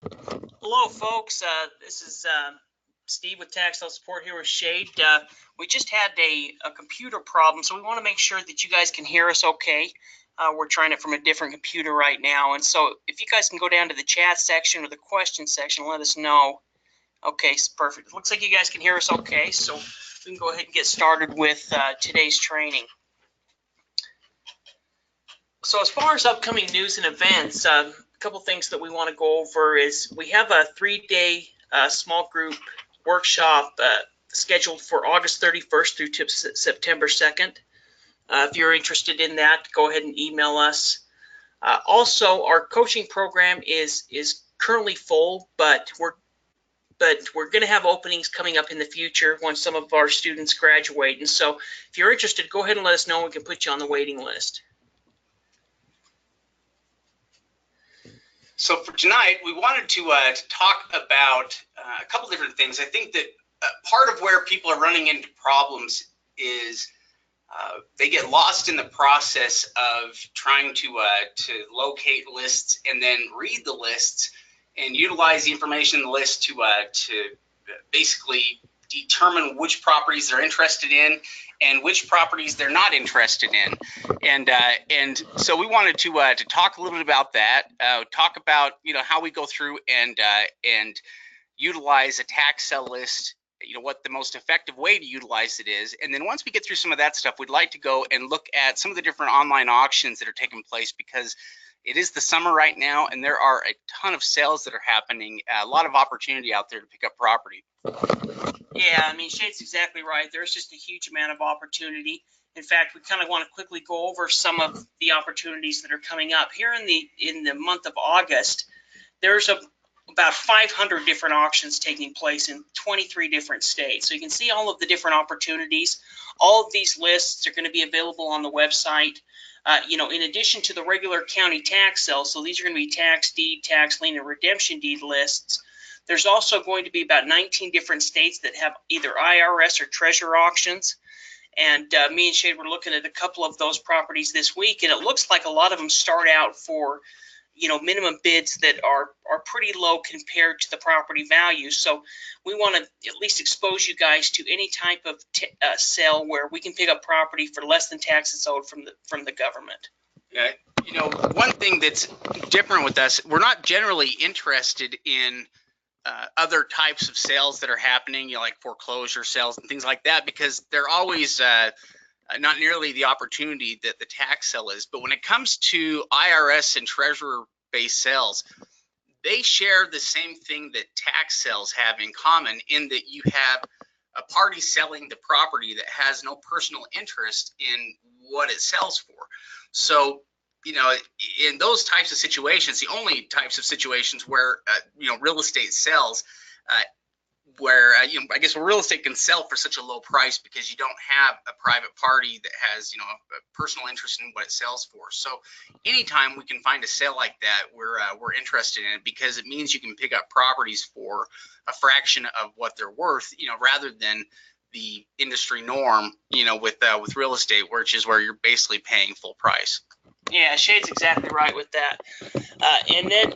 Hello, folks. This is Steve with Tax Sale Support here with Shade. We just had a computer problem, so we want to make sure that you guys can hear us okay. We're trying it from a different computer right now, and so if you guys can go down to the chat section or the question section and let us know. Okay, perfect. It looks like you guys can hear us okay, so we can go ahead and get started with today's training. So as far as upcoming news and events, a couple things that we want to go over is we have a 3-day small group workshop scheduled for August 31st through September 2nd. If you're interested in that, go ahead and email us. Also, our coaching program is currently full, but we're going to have openings coming up in the future once some of our students graduate. And so if you're interested, go ahead and let us know. We can put you on the waiting list. So for tonight, we wanted to talk about a couple different things. I think that part of where people are running into problems is they get lost in the process of trying to locate lists and then read the lists and utilize the information in the list to basically determine which properties they're interested in and which properties they're not interested in. And so we wanted to talk a little bit about that, talk about how we go through and utilize a tax sale list, what the most effective way to utilize it is. And then once we get through some of that stuff, we'd like to go and look at some of the different online auctions that are taking place, because it is the summer right now and there are a ton of sales that are happening, a lot of opportunity out there to pick up property. Yeah, I mean, Shade's exactly right. There's just a huge amount of opportunity. In fact, we kind of want to quickly go over some of the opportunities that are coming up here in the month of August. There's about 500 different auctions taking place in 23 different states. So you can see all of the different opportunities. All of these lists are going to be available on the website. In addition to the regular county tax sales, so these are going to be tax deed, tax lien, and redemption deed lists. There's also going to be about 19 different states that have either IRS or treasurer auctions. And me and Shade were looking at a couple of those properties this week, and it looks like a lot of them start out for minimum bids that are pretty low compared to the property value. So we want to at least expose you guys to any type of sale where we can pick up property for less than taxes owed from the government. Yeah, one thing that's different with us, we're not generally interested in other types of sales that are happening, like foreclosure sales and things like that, because they're always not nearly the opportunity that the tax sale is. But when it comes to IRS and treasurer-based sales, they share the same thing that tax sales have in common, in that you have a party selling the property that has no personal interest in what it sells for. So in those types of situations, the only types of situations where real estate sells, where I guess real estate can sell for such a low price because you don't have a private party that has a personal interest in what it sells for. So anytime we can find a sale like that, we're interested in it, because it means you can pick up properties for a fraction of what they're worth, rather than the industry norm, with real estate, which is where you're basically paying full price. Yeah, Shade's exactly right with that. And then,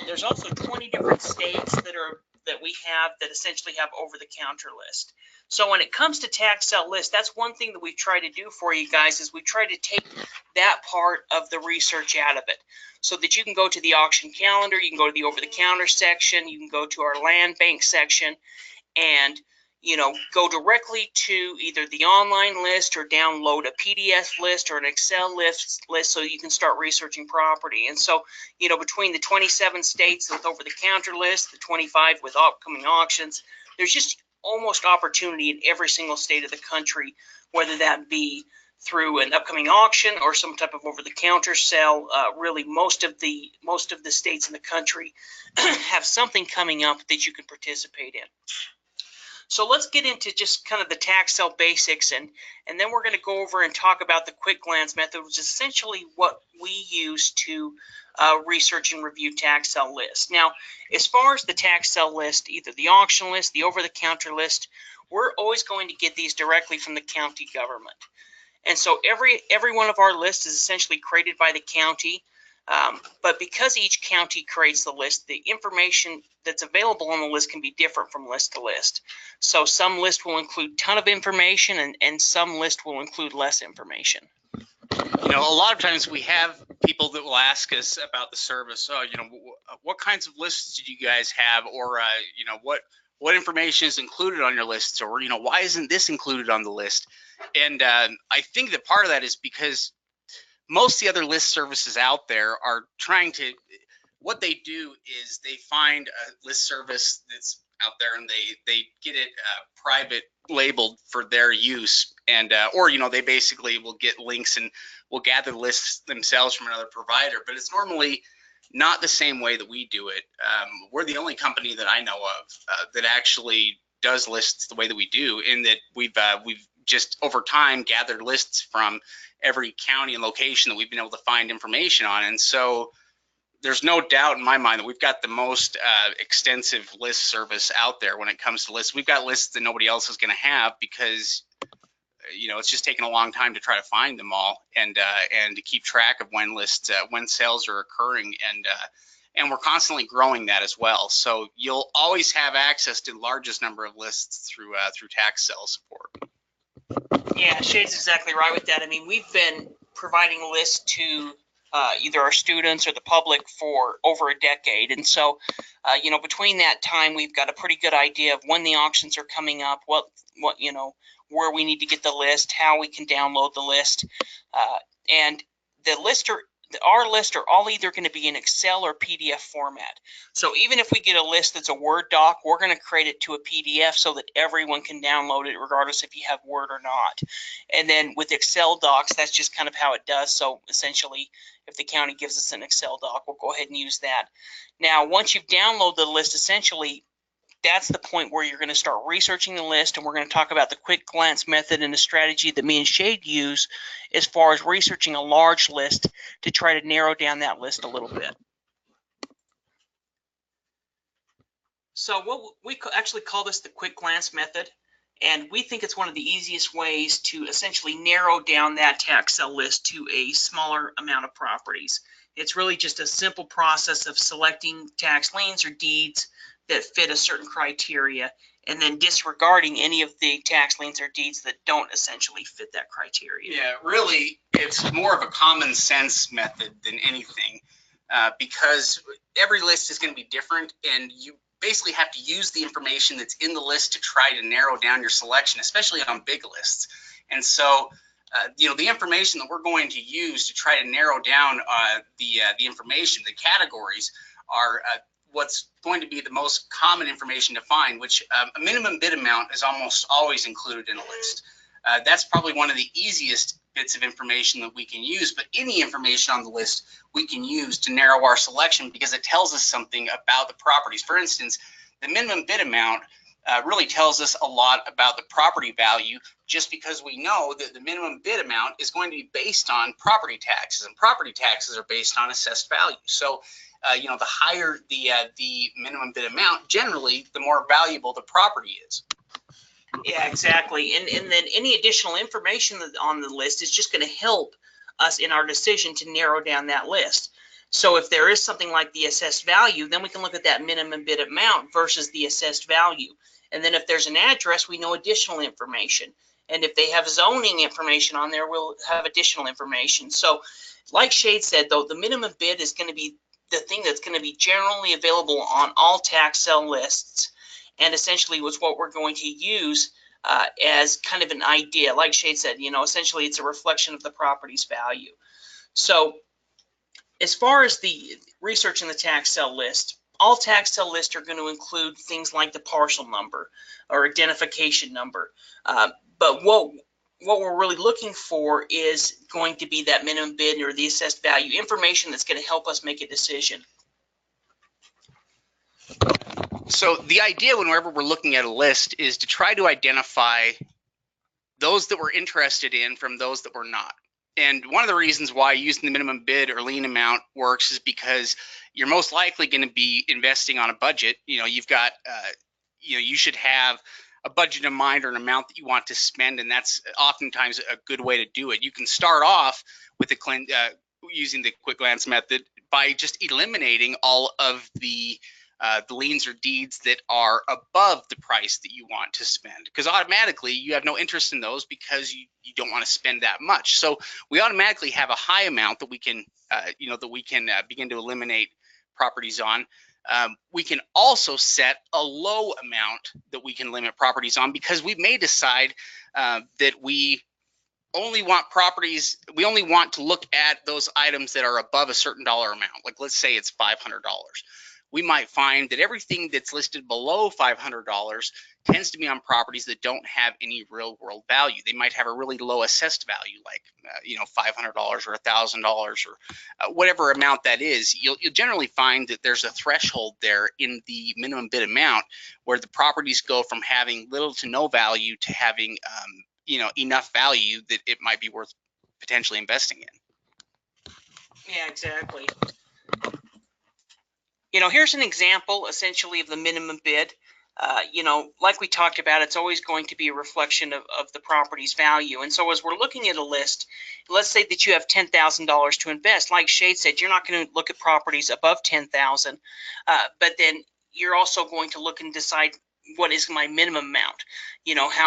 there's also 20 different states that we have that essentially have over-the-counter list. So when it comes to tax sale list, that's one thing that we try to do for you guys, is we try to take that part of the research out of it, so that you can go to the auction calendar, you can go to the over-the-counter section, you can go to our land bank section, and go directly to either the online list or download a PDF list or an Excel list so you can start researching property. And so, between the 27 states with over-the-counter list, the 25 with upcoming auctions, there's just almost opportunity in every single state of the country, whether that be through an upcoming auction or some type of over-the-counter sale. Really, most of the states in the country have something coming up that you can participate in. So let's get into just kind of the tax sale basics, and then we're going to go over and talk about the quick glance method, which is essentially what we use to research and review tax sale lists. Now, as far as the tax sale list, either the auction list, the over-the-counter list, we're always going to get these directly from the county government. And so every one of our lists is essentially created by the county. But because each county creates the list, the information that's available on the list can be different from list to list. So some list will include a ton of information, and some list will include less information. You know, a lot of times we have people that will ask us about the service. Oh, you know, what kinds of lists do you guys have, or you know, what information is included on your lists, or you know, why isn't this included on the list? And I think that part of that is because most of the other list services out there are trying to. What they do is they find a list service that's out there and they get it private labeled for their use, and or you know, they basically will get links and will gather lists themselves from another provider, but it's normally not the same way that we do it. We're the only company that I know of that actually does lists the way that we do, in that we've just over time gathered lists from every county and location that we've been able to find information on. And so there's no doubt in my mind that we've got the most extensive list service out there when it comes to lists. We've got lists that nobody else is going to have because, you know, it's just taken a long time to try to find them all, and to keep track of when lists, when sales are occurring, and we're constantly growing that as well. So you'll always have access to the largest number of lists through tax sale support. Yeah, Shade's exactly right with that. I mean, we've been providing lists to either our students or the public for over a decade. And so, you know, between that time, we've got a pretty good idea of when the auctions are coming up, what you know, where we need to get the list, how we can download the list. And the our lists are all either going to be in Excel or PDF format. So even if we get a list that's a Word doc, we're going to create it to a PDF so that everyone can download it regardless if you have Word or not. And then with Excel docs, that's just kind of how it does. So essentially, if the county gives us an Excel doc, we'll go ahead and use that. Now, once you've downloaded the list, essentially, that's the point where you're going to start researching the list, and we're going to talk about the quick glance method and the strategy that me and Shade use as far as researching a large list to try to narrow down that list a little bit. So what we actually call this the quick glance method, and we think it's one of the easiest ways to essentially narrow down that tax sale list to a smaller amount of properties. It's really just a simple process of selecting tax liens or deeds that fit a certain criteria, and then disregarding any of the tax liens or deeds that don't essentially fit that criteria. Yeah, really, it's more of a common sense method than anything, because every list is going to be different, and you basically have to use the information that's in the list to try to narrow down your selection, especially on big lists. And so, you know, the information that we're going to use to try to narrow down the information, the categories, are what's going to be the most common information to find, which a minimum bid amount is almost always included in a list. That's probably one of the easiest bits of information that we can use, but any information on the list we can use to narrow our selection because it tells us something about the properties. For instance, the minimum bid amount really tells us a lot about the property value, just because we know that the minimum bid amount is going to be based on property taxes, and property taxes are based on assessed value. So you know, the higher the minimum bid amount, generally, the more valuable the property is. Yeah, exactly. And then any additional information on the list is just going to help us in our decision to narrow down that list. So if there is something like the assessed value, then we can look at that minimum bid amount versus the assessed value. And then if there's an address, we know additional information. And if they have zoning information on there, we'll have additional information. So like Shade said, though, the minimum bid is going to be the thing that's going to be generally available on all tax sale lists, and essentially was what we're going to use as kind of an idea. Like Shade said, you know, essentially it's a reflection of the property's value. So as far as the research in the tax sale list, all tax sale lists are going to include things like the parcel number or identification number. But what we're really looking for is going to be that minimum bid or the assessed value information that's going to help us make a decision. So the idea whenever we're looking at a list is to try to identify those that we're interested in from those that we're not. And one of the reasons why using the minimum bid or lien amount works is because you're most likely going to be investing on a budget. You know, you've got, you know, you should have a budget in mind or an amount that you want to spend, and that's oftentimes a good way to do it. You can start off with using the quick glance method by just eliminating all of the liens or deeds that are above the price that you want to spend, because automatically you have no interest in those because you don't want to spend that much. So we automatically have a high amount that we can begin to eliminate properties on. We can also set a low amount that we can limit properties on, because we may decide that we only want to look at those items that are above a certain dollar amount. Like, let's say it's $500. We might find that everything that's listed below $500 tends to be on properties that don't have any real world value. They might have a really low assessed value, like $500 or $1,000 or whatever amount that is. You'll generally find that there's a threshold there in the minimum bid amount where the properties go from having little to no value to having enough value that it might be worth potentially investing in. Yeah, exactly. Here's an example essentially of the minimum bid. Like we talked about, it's always going to be a reflection of the property's value. And so as we're looking at a list, let's say that you have $10,000 to invest. Like Shade said, you're not going to look at properties above $10,000, but then you're also going to look and decide, what is my minimum amount?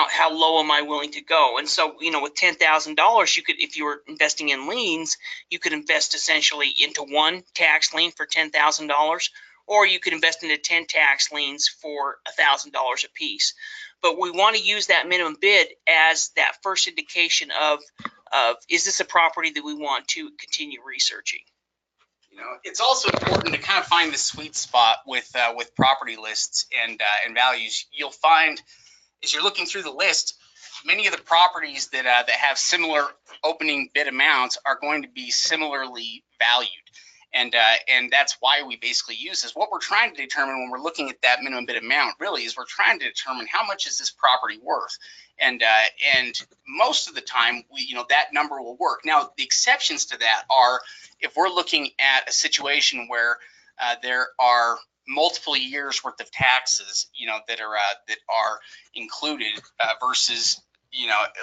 How low am I willing to go? And so, with $10,000, you could, if you were investing in liens, you could invest essentially into one tax lien for $10,000, or you could invest into 10 tax liens for $1,000 a piece. But we want to use that minimum bid as that first indication of is this a property that we want to continue researching? It's also important to kind of find the sweet spot with property lists and values. You'll find, as you're looking through the list, many of the properties that have similar opening bid amounts are going to be similarly valued. And that's why we basically use this. What we're trying to determine when we're looking at that minimum bid amount really is we're trying to determine how much is this property worth. And most of the time, that number will work. Now, the exceptions to that are if we're looking at a situation where there are multiple years worth of taxes, that are included versus,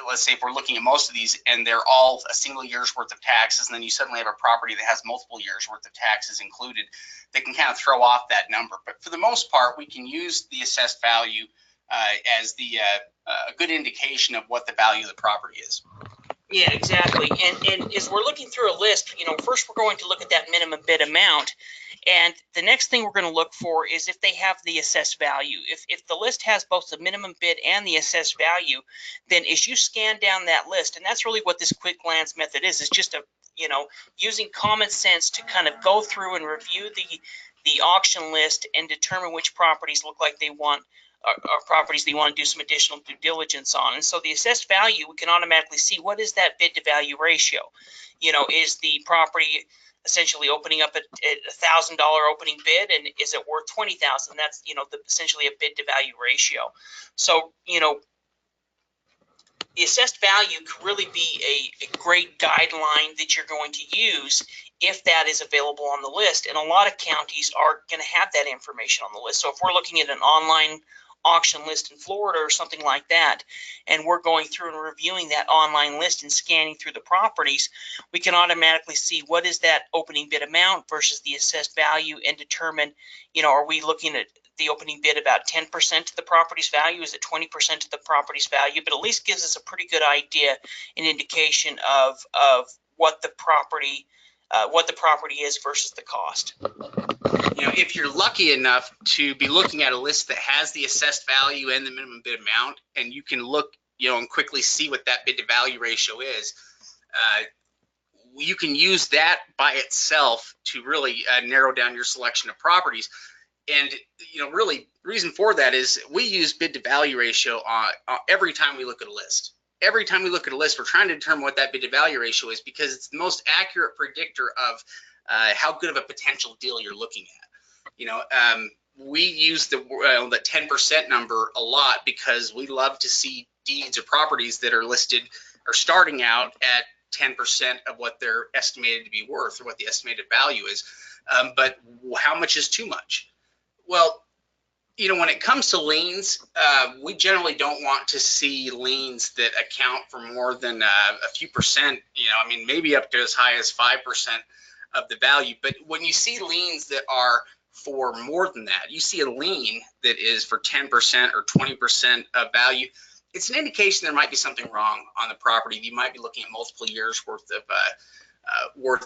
let's say if we're looking at most of these and they're all a single year's worth of taxes, and then you suddenly have a property that has multiple years worth of taxes included, that can kind of throw off that number. But for the most part, we can use the assessed value as the a good indication of what the value of the property is. Yeah, exactly. And as we're looking through a list, first we're going to look at that minimum bid amount. And the next thing we're going to look for is if they have the assessed value. If the list has both the minimum bid and the assessed value, then as you scan down that list, and that's really what this quick glance method is just using common sense to kind of go through and review the auction list and determine which properties look like they want are properties that you want to do some additional due diligence on. And so the assessed value, we can automatically see what is that bid to value ratio. Is the property essentially opening up at $1,000 opening bid, and is it worth $20,000? That's essentially a bid to value ratio. So the assessed value could really be a great guideline that you're going to use if that is available on the list. And a lot of counties are going to have that information on the list. So if we're looking at an online auction list in Florida or something like that, and we're going through and reviewing that online list and scanning through the properties, we can automatically see what is that opening bid amount versus the assessed value and determine, are we looking at the opening bid about 10% of the property's value? Is it 20% of the property's value? But at least gives us a pretty good idea, an indication of what the property is versus the cost. If you're lucky enough to be looking at a list that has the assessed value and the minimum bid amount, and you can look, and quickly see what that bid to value ratio is, you can use that by itself to really narrow down your selection of properties. And really, the reason for that is we use bid to value ratio every time we look at a list. Every time we look at a list, we're trying to determine what that bid to value ratio is, because it's the most accurate predictor of how good of a potential deal you're looking at. We use the 10% number a lot because we love to see deeds or properties that are listed or starting out at 10% of what they're estimated to be worth, or what the estimated value is. But how much is too much? Well, when it comes to liens, we generally don't want to see liens that account for more than a few percent, maybe up to as high as 5% of the value. But when you see liens that are for more than that, you see a lien that is for 10% or 20% of value, it's an indication there might be something wrong on the property. You might be looking at multiple years worth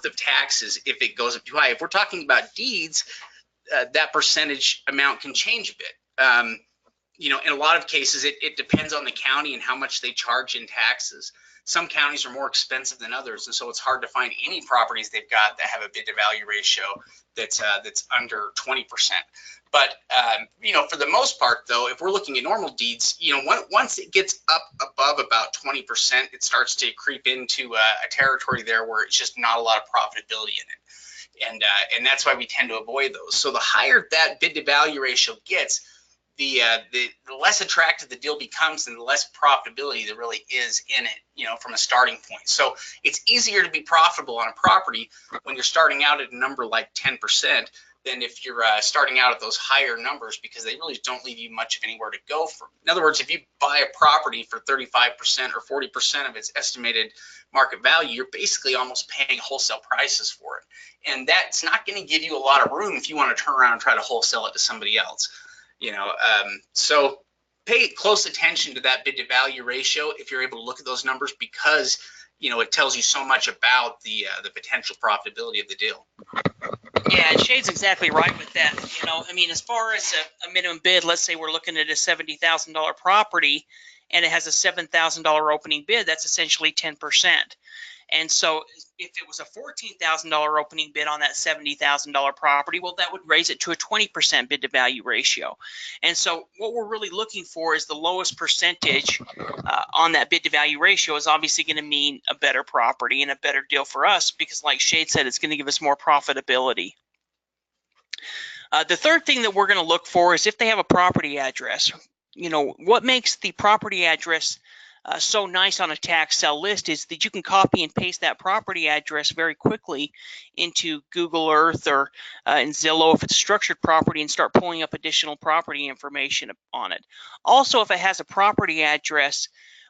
of taxes if it goes up too high. If we're talking about deeds, that percentage amount can change a bit. You know, in a lot of cases, it depends on the county and how much they charge in taxes. Some counties are more expensive than others, and so it's hard to find any properties they've got that have a bid to value ratio that's under 20%. But you know, for the most part, though, if we're looking at normal deeds, you know, once it gets up above about 20%, it starts to creep into a territory there where it's just not a lot of profitability in it, and that's why we tend to avoid those. So the higher that bid to value ratio gets, the less attractive the deal becomes and the less profitability there really is in it, you know, from a starting point. So it's easier to be profitable on a property when you're starting out at a number like 10% than if you're starting out at those higher numbers, because they really don't leave you much of anywhere to go from. In other words, if you buy a property for 35% or 40% of its estimated market value, you're basically almost paying wholesale prices for it. And that's not going to give you a lot of room if you want to turn around and try to wholesale it to somebody else. You know, so pay close attention to that bid to value ratio if you're able to look at those numbers, because, you know, it tells you so much about the potential profitability of the deal. Yeah, and Shade's exactly right with that. You know, I mean, as far as a minimum bid, let's say we're looking at a $70,000 property and it has a $7,000 opening bid, that's essentially 10%. And so if it was a $14,000 opening bid on that $70,000 property, well, that would raise it to a 20% bid to value ratio. And so what we're really looking for is the lowest percentage on that bid to value ratio is obviously going to mean a better property and a better deal for us, because like Shade said, it's going to give us more profitability. The third thing that we're going to look for is if they have a property address. You know, what makes the property address so nice on a tax sale list is that you can copy and paste that property address very quickly into Google Earth or in Zillow if it's structured property, and start pulling up additional property information on it. Also, if it has a property address,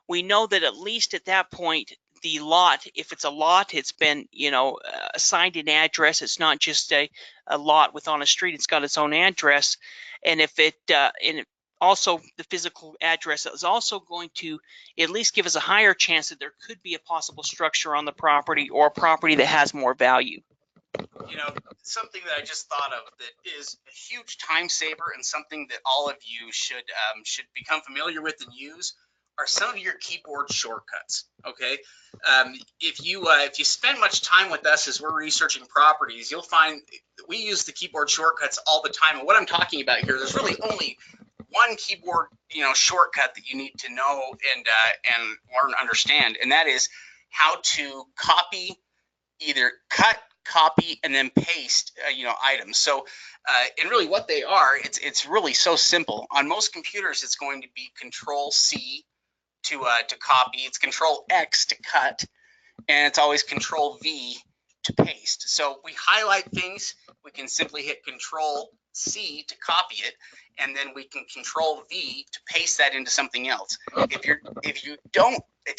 we know that at least at that point the lot, if it's a lot, it's been, you know, assigned an address. It's not just a lot with on a street, it's got its own address. And if it also, the physical address is also going to at least give us a higher chance that there could be a possible structure on the property or a property that has more value. You know, something that I just thought of that is a huge time saver and something that all of you should become familiar with and use are some of your keyboard shortcuts. Okay, if you spend much time with us as we're researching properties, you'll find we use the keyboard shortcuts all the time. And what I'm talking about here, there's really only one keyboard, you know, shortcut that you need to know and learn to understand, and that is how to copy, either cut, copy, and then paste, you know, items. So, and really what they are, it's really so simple. On most computers, it's going to be Control C to copy, it's Control X to cut, and it's always Control V to paste. So we highlight things, we can simply hit Control C to copy it, and then we can Control V to paste that into something else. If you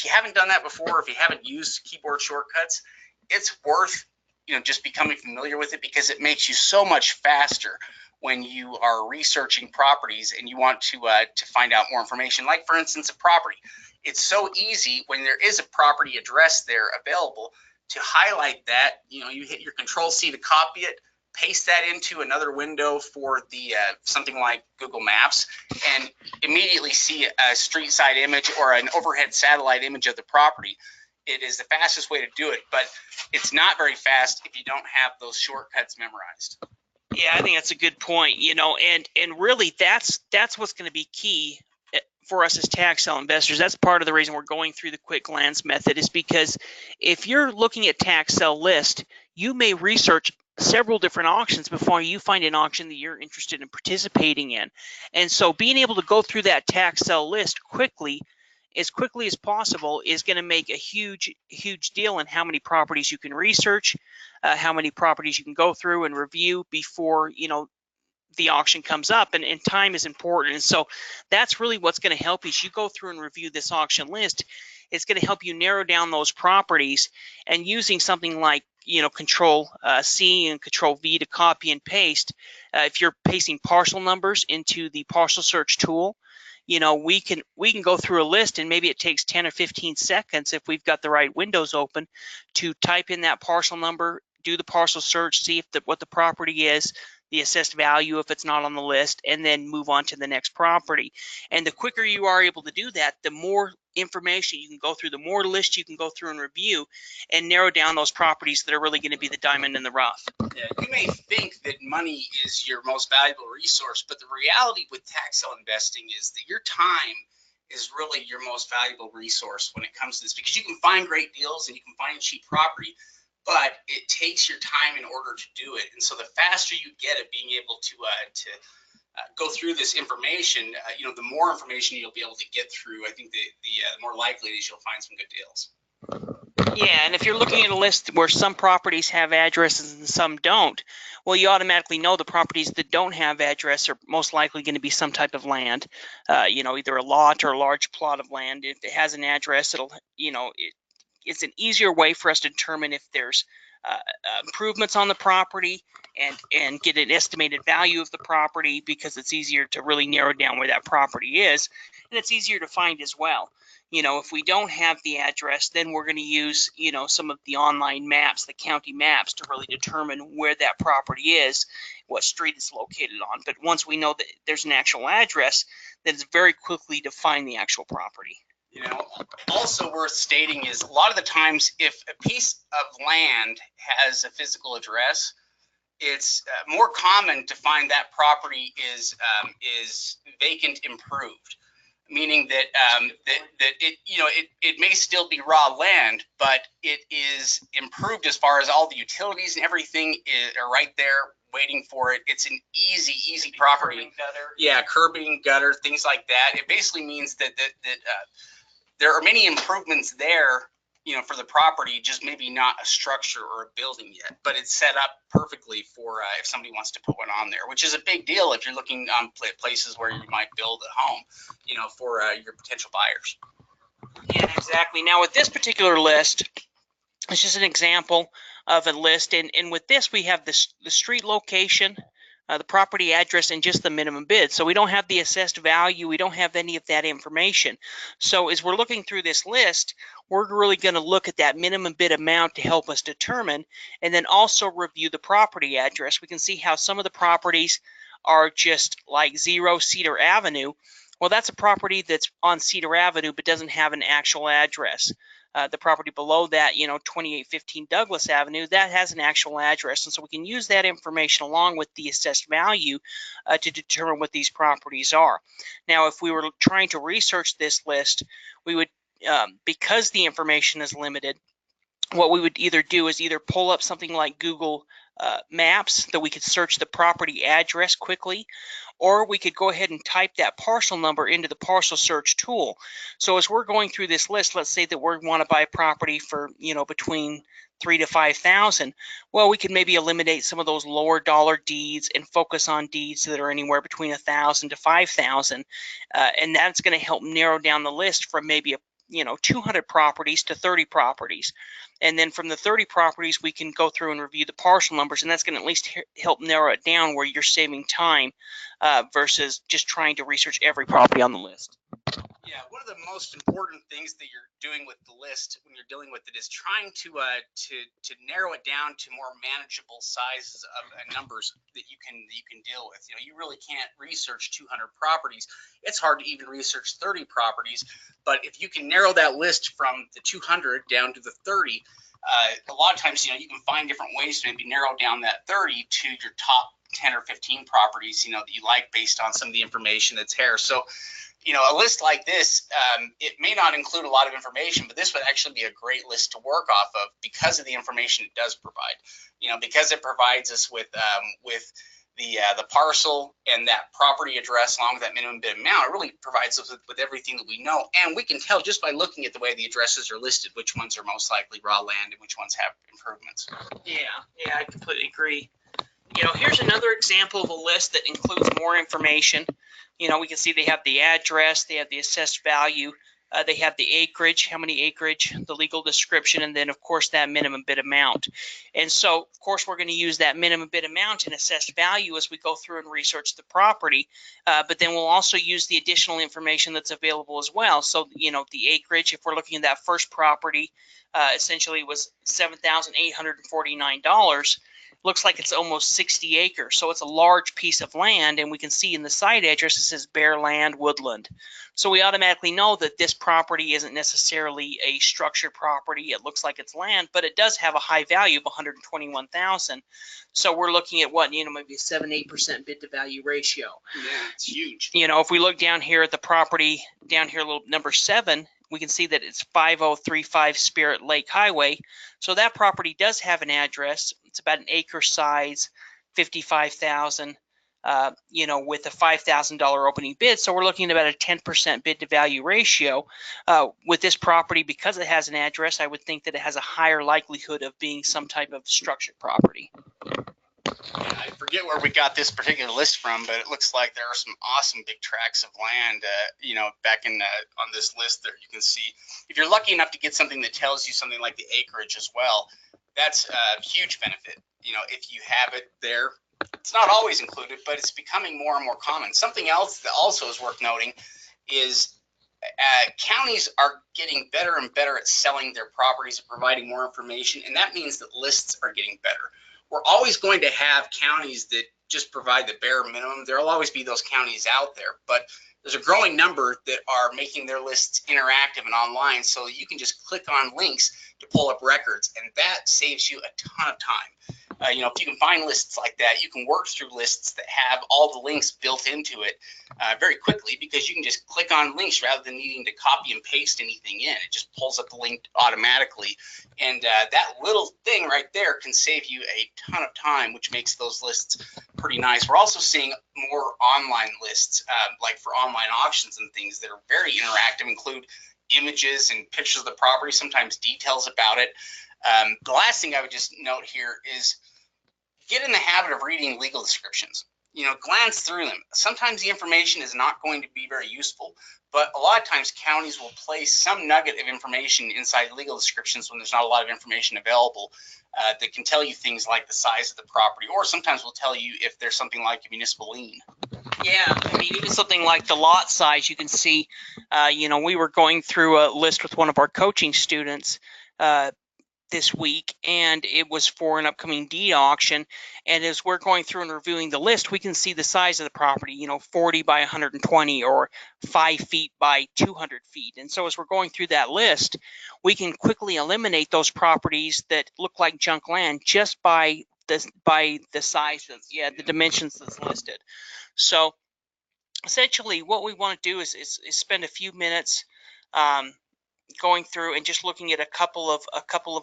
haven't done that before, if you haven't used keyboard shortcuts, it's worth, you know, just becoming familiar with it, because it makes you so much faster when you are researching properties and you want to find out more information. Like, for instance, a property. It's so easy when there is a property address there available to highlight that. You know, you hit your Control C to copy it, paste that into another window for the something like Google Maps, and immediately see a street side image or an overhead satellite image of the property. It is the fastest way to do it, but it's not very fast if you don't have those shortcuts memorized. Yeah, I think that's a good point. You know, and really that's what's going to be key for us as tax sale investors. That's part of the reason we're going through the quick glance method, is because if you're looking at tax sale list, you may research several different auctions before you find an auction that you're interested in participating in. And so being able to go through that tax sale list quickly as possible is going to make a huge deal in how many properties you can research, how many properties you can go through and review before, you know, the auction comes up, and time is important. And so that's really what's going to help you. As you go through and review this auction list, it's going to help you narrow down those properties, and using something like, you know, Control C and Control V to copy and paste. If you're pasting parcel numbers into the parcel search tool, you know, we can go through a list, and maybe it takes 10 or 15 seconds if we've got the right windows open to type in that parcel number, do the parcel search, see if what the property is, the assessed value if it's not on the list, and then move on to the next property. And the quicker you are able to do that, the more information you can go through, the more lists you can go through and review and narrow down those properties that are really going to be the diamond in the rough. Yeah, you may think that money is your most valuable resource, but the reality with tax sale investing is that your time is really your most valuable resource when it comes to this, because you can find great deals and you can find cheap property, but it takes your time in order to do it. And so the faster you get at being able to go through this information, you know, the more information you'll be able to get through. I think the more likely it is you'll find some good deals. Yeah, and if you're looking at a list where some properties have addresses and some don't, well, you automatically know the properties that don't have address are most likely going to be some type of land, you know, either a lot or a large plot of land. If it has an address, it'll, you know, it's an easier way for us to determine if there's improvements on the property and get an estimated value of the property, because it's easier to really narrow down where that property is, and it's easier to find as well. You know, if we don't have the address, then we're going to use, you know, some of the online maps, the county maps, to really determine where that property is, what street it's located on. But once we know that there's an actual address, then it's very quickly to find the actual property. You know, also worth stating is a lot of the times if a piece of land has a physical address, it's more common to find that property is vacant improved, meaning that that it, you know, it may still be raw land, but it is improved as far as all the utilities and everything are right there waiting for it. It's an easy property. Curbing, gutter. Yeah, curbing, gutter, things like that. It basically means that there are many improvements there, you know, for the property, just maybe not a structure or a building yet, but it's set up perfectly for if somebody wants to put one on there, which is a big deal if you're looking on places where you might build a home, you know, for your potential buyers. Yeah, exactly. Now with this particular list, it's just an example of a list, and with this we have the street location, the property address, and just the minimum bid. So we don't have the assessed value, we don't have any of that information. So as we're looking through this list, we're really going to look at that minimum bid amount to help us determine, and then also review the property address. We can see how some of the properties are just like 0 Cedar Avenue. Well, that's a property that's on Cedar Avenue but doesn't have an actual address. The property below that, you know, 2815 Douglas Avenue, that has an actual address, and so we can use that information along with the assessed value to determine what these properties are. Now, if we were trying to research this list, we would, because the information is limited, what we would either do is either pull up something like Google Maps that we could search the property address quickly, or we could go ahead and type that parcel number into the parcel search tool. So as we're going through this list, let's say that we want to buy a property for, you know, between $3,000 to $5,000. Well, we could maybe eliminate some of those lower dollar deeds and focus on deeds that are anywhere between $1,000 to $5,000, and that's going to help narrow down the list from maybe 200 properties to 30 properties. And then from the 30 properties, we can go through and review the parcel numbers, and that's going to at least help narrow it down where you're saving time versus just trying to research every property on the list. Yeah, one of the most important things that you're doing with the list when you're dealing with it is trying to narrow it down to more manageable sizes of numbers that you can deal with. You know, you really can't research 200 properties. It's hard to even research 30 properties, but if you can narrow that list from the 200 down to the 30, a lot of times, you know, you can find different ways to maybe narrow down that 30 to your top 10 or 15 properties, you know, that you like based on some of the information that's here. So, you know, a list like this, it may not include a lot of information, but this would actually be a great list to work off of because of the information it does provide. You know, because it provides us with the parcel and that property address along with that minimum bid amount. It really provides us with everything that we know, and we can tell just by looking at the way the addresses are listed which ones are most likely raw land and which ones have improvements. Yeah, I completely agree. You know, here's another example of a list that includes more information. You know, we can see they have the address, they have the assessed value, They have the acreage, how many acreage, the legal description, and then of course that minimum bid amount. And so of course we're going to use that minimum bid amount and assess value as we go through and research the property. But then we'll also use the additional information that's available as well. So the acreage, if we're looking at that first property, essentially was $7,849. Looks like it's almost 60 acres, so it's a large piece of land, and we can see in the site address it says bare land, woodland. So we automatically know that this property isn't necessarily a structured property. It looks like it's land, but it does have a high value of $121,000. So we're looking at what, maybe a 7-8% bid to value ratio. Yeah, it's huge. If we look down here at the property, down here, little number 7, we can see that it's 5035 Spirit Lake Highway. So that property does have an address. It's about an acre size, 55,000, with a $5,000 opening bid. So we're looking at about a 10% bid to value ratio. With this property, because it has an address, I would think that it has a higher likelihood of being some type of structured property. I forget where we got this particular list from, but it looks like there are some awesome big tracts of land, back in on this list there. You can see, if you're lucky enough to get something that tells you something like the acreage as well, that's a huge benefit. If you have it there, it's not always included, but it's becoming more and more common. Something else that also is worth noting is counties are getting better and better at selling their properties and providing more information, and that means that lists are getting better. We're always going to have counties that just provide the bare minimum. There will always be those counties out there, but there's a growing number that are making their lists interactive and online, so you can just click on links to pull up records, and that saves you a ton of time. If you can find lists like that, you can work through lists that have all the links built into it very quickly, because you can just click on links rather than needing to copy and paste anything in. It just pulls up the link automatically. And that little thing right there can save you a ton of time, which makes those lists pretty nice. We're also seeing more online lists, like for online auctions and things that are very interactive, include images and pictures of the property, sometimes details about it. The last thing I would just note here is get in the habit of reading legal descriptions. Glance through them. Sometimes the information is not going to be very useful, but a lot of times counties will place some nugget of information inside legal descriptions when there's not a lot of information available that can tell you things like the size of the property, or sometimes will tell you if there's something like a municipal lien. Yeah, even something like the lot size, you can see, we were going through a list with one of our coaching students this week, and it was for an upcoming deed auction. And as we're going through and reviewing the list, we can see the size of the property, 40 by 120 or 5 feet by 200 feet. And so as we're going through that list, we can quickly eliminate those properties that look like junk land just by the size of, the dimensions that's listed. So essentially what we want to do is spend a few minutes going through and just looking at a couple of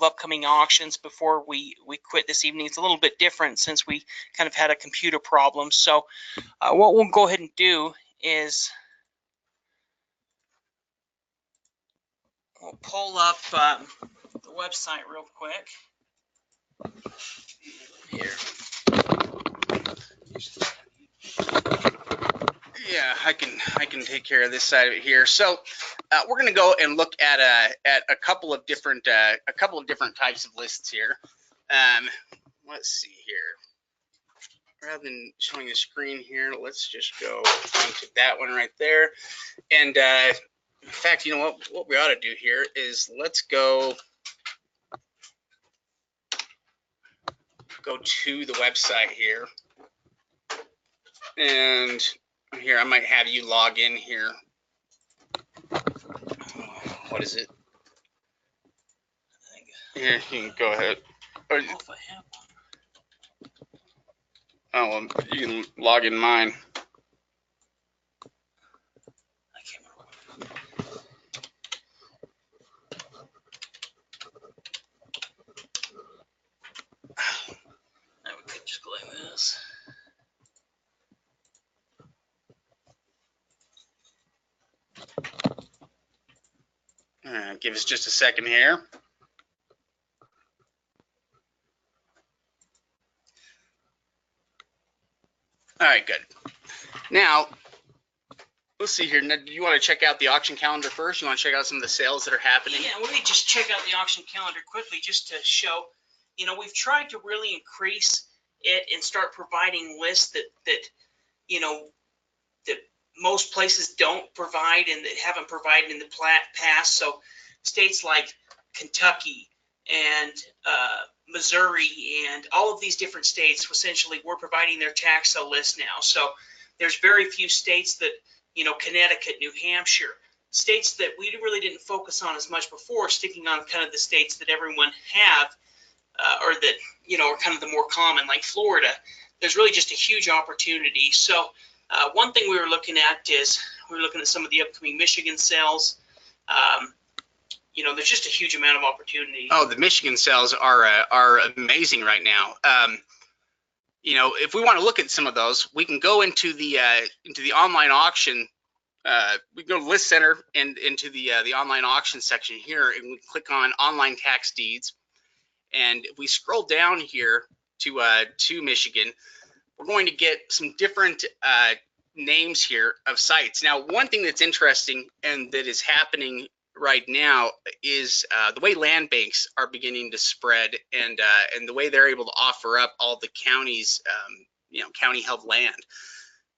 upcoming auctions before we quit this evening. It's a little bit different since we kind of had a computer problem. So what we'll go ahead and do is we'll pull up the website real quick here. Yeah, I can take care of this side of it here. So we're going to go and look at a couple of different types of lists here. Let's see here. Rather than showing the screen here, let's just go onto that one right there. And in fact, what we ought to do here is let's go to the website here, and here I might have you log in here. What is it? Here, you can go ahead. Or, If I have one. oh, well, you can log in mine. I can't remember. Now we could just go like this. Give us just a second here. All right, good. Now, Let's see here. Now, do you want to check out the auction calendar first? You want to check out some of the sales that are happening? Yeah, let me just check out the auction calendar quickly just to show, we've tried to really increase it and start providing lists that that most places don't provide and that haven't provided in the past. So states like Kentucky and Missouri and all of these different states, essentially, we're providing their tax sale list now. So there's very few states that, Connecticut, New Hampshire, states that we really didn't focus on as much before, sticking on kind of the states that everyone have, or that, are kind of the more common, like Florida. There's really just a huge opportunity. So one thing we were looking at is we were looking at some of the upcoming Michigan sales. There's just a huge amount of opportunity. Oh, the Michigan sales are amazing right now. If we want to look at some of those, we can go into the online auction. We can go to List Center and into the online auction section here, and we click on Online Tax Deeds. And if we scroll down here to Michigan, we're going to get some different names here of sites. Now, one thing that's interesting and that is happening right now is the way land banks are beginning to spread, and the way they're able to offer up all the counties, county-held land.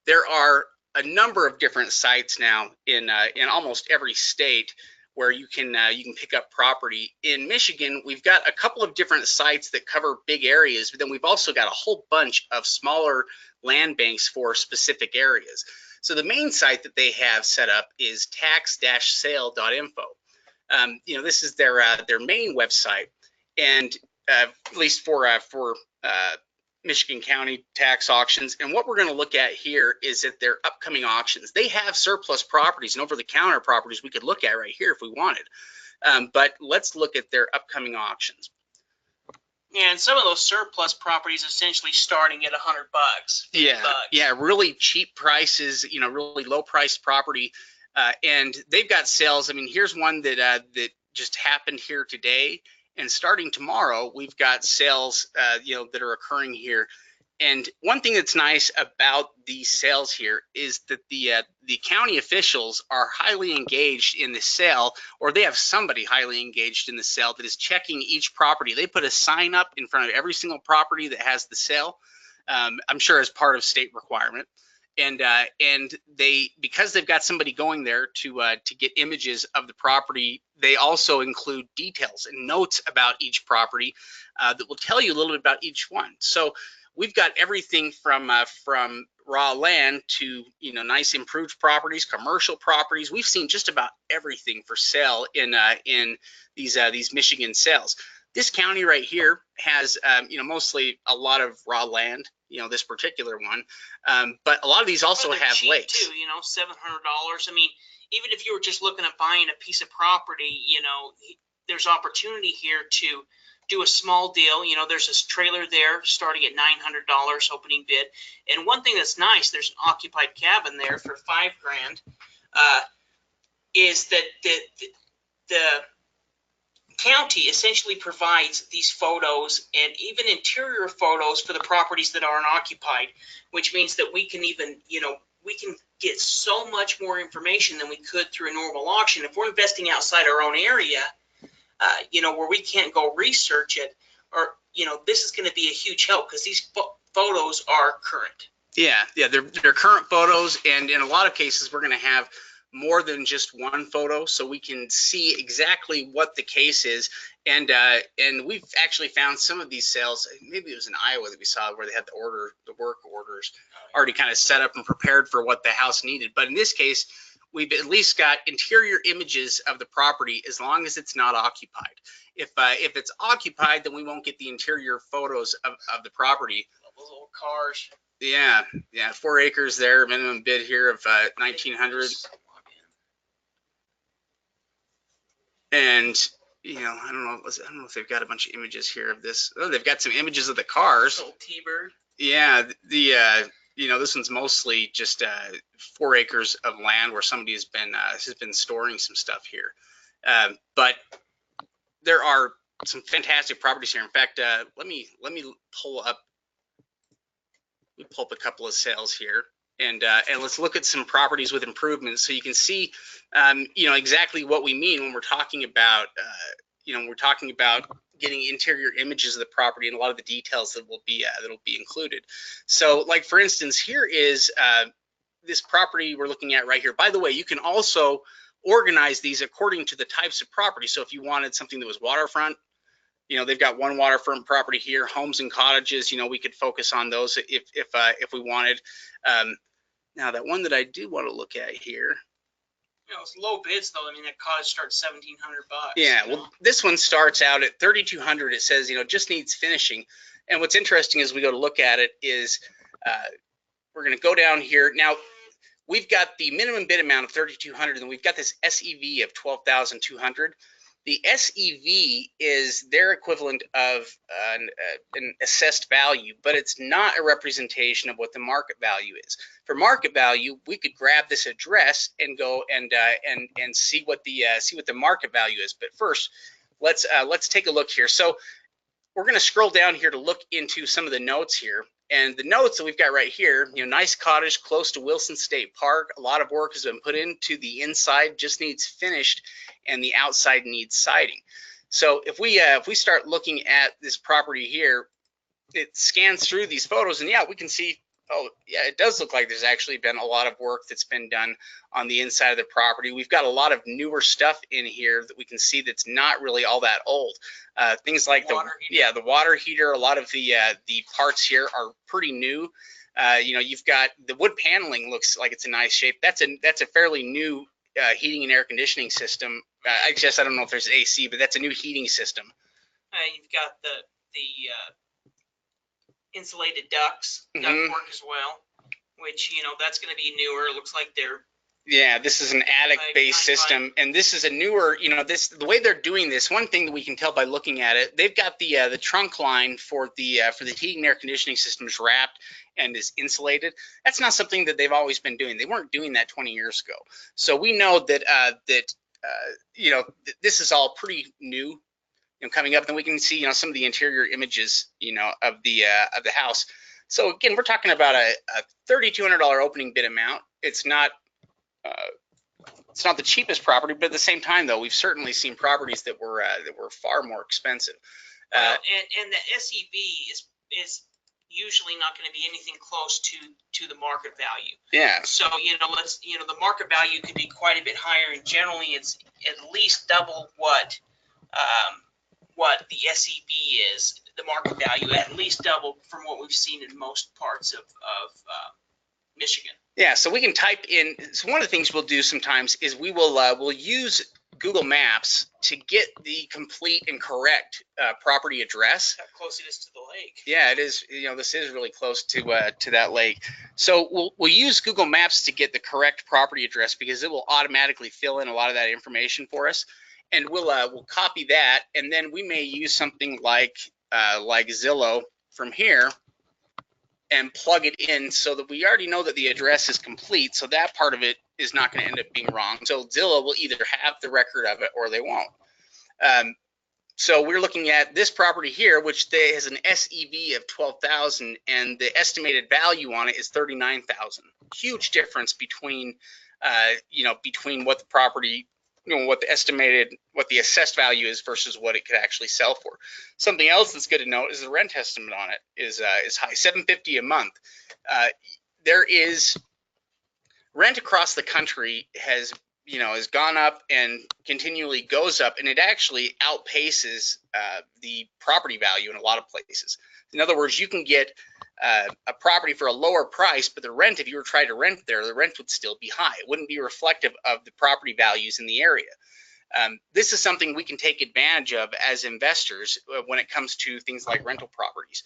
There are a number of different sites now in almost every state where you can pick up property. In Michigan, we've got a couple of different sites that cover big areas, but then we've also got a whole bunch of smaller land banks for specific areas. So the main site that they have set up is tax-sale.info. This is their main website, and at least for Michigan County tax auctions. And what we're going to look at here is at their upcoming auctions. They have surplus properties and over-the-counter properties we could look at right here if we wanted. But let's look at their upcoming auctions. And some of those surplus properties essentially starting at $100. Yeah, really cheap prices, really low priced property. And they've got sales. I mean, here's one that just happened here today. And starting tomorrow, we've got sales, that are occurring here. And one thing that's nice about these sales here is that the county officials are highly engaged in the sale, or they have somebody highly engaged in the sale that is checking each property. They put a sign up in front of every single property that has the sale, I'm sure as part of state requirement. And they, because they've got somebody going there to get images of the property, they also include details and notes about each property that will tell you a little bit about each one. So we've got everything from raw land to nice improved properties, commercial properties. We've seen just about everything for sale in these Michigan sales. This county right here has mostly a lot of raw land. This particular one, but a lot of these also have lakes too. $700. I mean, even if you were just looking at buying a piece of property, there's opportunity here to do a small deal. There's this trailer there starting at $900 opening bid. And one thing that's nice, there's an occupied cabin there for $5,000. Is that the county essentially provides these photos and even interior photos for the properties that aren't occupied, which means that we can even, we can get so much more information than we could through a normal auction. If we're investing outside our own area, where we can't go research it, or, this is going to be a huge help because these photos are current. Yeah, they're current photos, and in a lot of cases, we're going to have more than just one photo, so we can see exactly what the case is. And we've actually found some of these sales, maybe it was in Iowa that we saw, where they had the work orders already kind of set up and prepared for what the house needed. But in this case, we've at least got interior images of the property as long as it's not occupied. If it's occupied, then we won't get the interior photos of the property. Those old cars. Yeah, 4 acres there, minimum bid here of 1,900. And I don't know if they've got a bunch of images here of this. Oh, they've got some images of the cars. Old T-Bird. Yeah, this one's mostly just 4 acres of land where somebody has been storing some stuff here. But there are some fantastic properties here. In fact, let me pull up a couple of sales here, And let's look at some properties with improvements so you can see, exactly what we mean when we're talking about, getting interior images of the property and a lot of the details that will be included. So, like for instance, here is this property we're looking at right here. By the way, you can also organize these according to the types of property. So if you wanted something that was waterfront, they've got one waterfront property here. Homes and cottages, we could focus on those if we wanted. Now that one that I do want to look at here. It's low bids though. I mean, that cottage starts $1,700. Yeah, well, this one starts out at $3,200. It says, just needs finishing. And what's interesting as we go to look at it is we're going to go down here. Now, we've got the minimum bid amount of $3,200, and we've got this SEV of $12,200. The SEV is their equivalent of an assessed value, but it's not a representation of what the market value is. For market value, we could grab this address and go and see what the market value is. But first, let's take a look here. So we're going to scroll down here to look into some of the notes here. And the notes that we've got right here, nice cottage close to Wilson State Park. A lot of work has been put into the inside, just needs finished, and the outside needs siding. So if we start looking at this property here, it scans through these photos, and yeah, we can see, oh yeah, it does look like there's actually been a lot of work that's been done on the inside of the property. We've got a lot of newer stuff in here that we can see that's not really all that old. Things like the water heater. A lot of the parts here are pretty new. You've got the wood paneling, looks like it's in nice shape. That's a fairly new heating and air conditioning system. I guess I don't know if there's AC, but that's a new heating system. You've got the insulated ducts, ductwork as well, which that's going to be newer. It looks like they're this is an attic-based system, and this is a newer. The way they're doing this. One thing that we can tell by looking at it, they've got the trunk line for the heating and air conditioning systems wrapped and is insulated. That's not something that they've always been doing. They weren't doing that 20 years ago. So we know that this is all pretty new. Coming up, then we can see some of the interior images of the house. So again, we're talking about a $3,200 opening bid amount. It's not the cheapest property, but at the same time, though, we've certainly seen properties that were far more expensive. And the SEV is usually not going to be anything close to the market value. Yeah. So the market value could be quite a bit higher, and generally it's at least double what the SEV is, the market value, at least double from what we've seen in most parts of Michigan. Yeah, so we can type in. So one of the things we'll do sometimes is we'll use Google Maps to get the complete and correct property address. How close it is to the lake. Yeah, it is. This is really close to that lake. So we'll use Google Maps to get the correct property address because it will automatically fill in a lot of that information for us. And we'll copy that, and then we may use something like Zillow from here and plug it in so that we already know that the address is complete. So that part of it is not going to end up being wrong. So Zillow will either have the record of it or they won't. So we're looking at this property here, which has an SEV of $12,000, and the estimated value on it is $39,000. Huge difference between what the property, what the assessed value is versus what it could actually sell for. Something else that's good to note is the rent estimate on it is high, $750 a month. There is rent across the country has gone up and continually goes up, and it actually outpaces the property value in a lot of places. In other words, you can get a property for a lower price, but the rent, if you were trying to rent there, the rent would still be high. It wouldn't be reflective of the property values in the area. This is something we can take advantage of as investors when it comes to things like rental properties.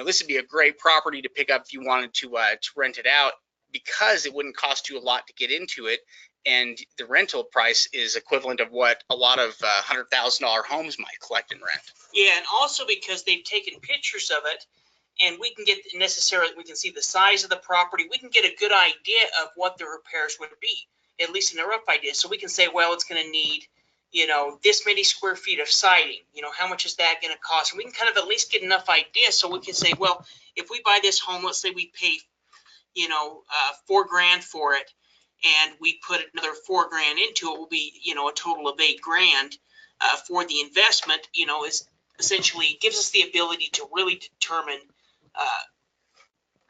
This would be a great property to pick up if you wanted to rent it out, because it wouldn't cost you a lot to get into it, and the rental price is equivalent of what a lot of $100,000 homes might collect in rent. Yeah, and also because they've taken pictures of it, and we can we can see the size of the property. We can get a good idea of what the repairs would be, at least in a rough idea. So we can say, well, it's going to need, this many square feet of siding. How much is that going to cost? And we can kind of at least get enough idea so we can say, well, if we buy this home, let's say we pay, you know, $4,000 for it, and we put another $4,000 into it, will be, you know, a total of $8,000 for the investment. You know, is essentially gives us the ability to really determine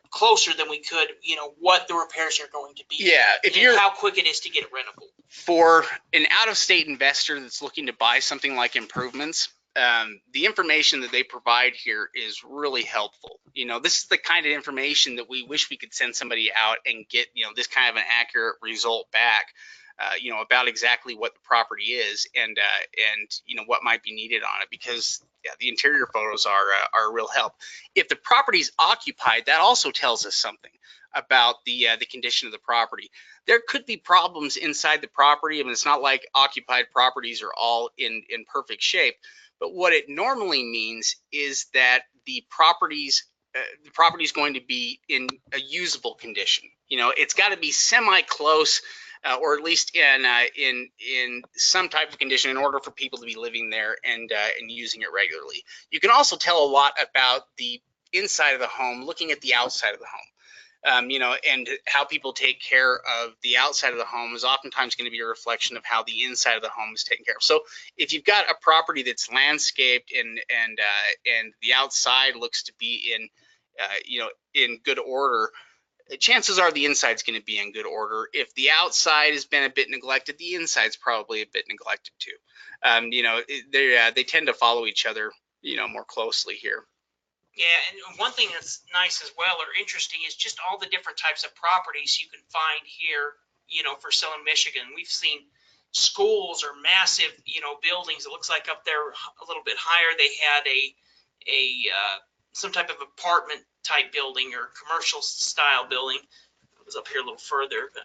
closer than we could, you know, what the repairs are going to be. Yeah, if and you're how quick it is to get it rentable. For an out-of-state investor that's looking to buy something like improvements, the information that they provide here is really helpful. You know, this is the kind of information that we wish we could send somebody out and get, you know, this kind of an accurate result back, you know, about exactly what the property is and you know, what might be needed on it, because yeah, the interior photos are a real help. If the property's occupied, that also tells us something about the condition of the property. There could be problems inside the property. I mean, it's not like occupied properties are all in perfect shape, but what it normally means is that the property is going to be in a usable condition. You know, it's got to be semi-close, or at least in some type of condition in order for people to be living there and using it regularly. You can also tell a lot about the inside of the home looking at the outside of the home. You know, and how people take care of the outside of the home is oftentimes going to be a reflection of how the inside of the home is taken care of. So if you've got a property that's landscaped and the outside looks to be in, you know, in good order, chances are the inside's going to be in good order. If the outside has been a bit neglected, the inside's probably a bit neglected too. You know, they tend to follow each other, you know, more closely here. Yeah, and one thing that's nice as well or interesting is just all the different types of properties you can find here, you know, for sale in Michigan. We've seen schools or massive, you know, buildings. It looks like up there a little bit higher they had some type of apartment type building or commercial style building. It was up here a little further, but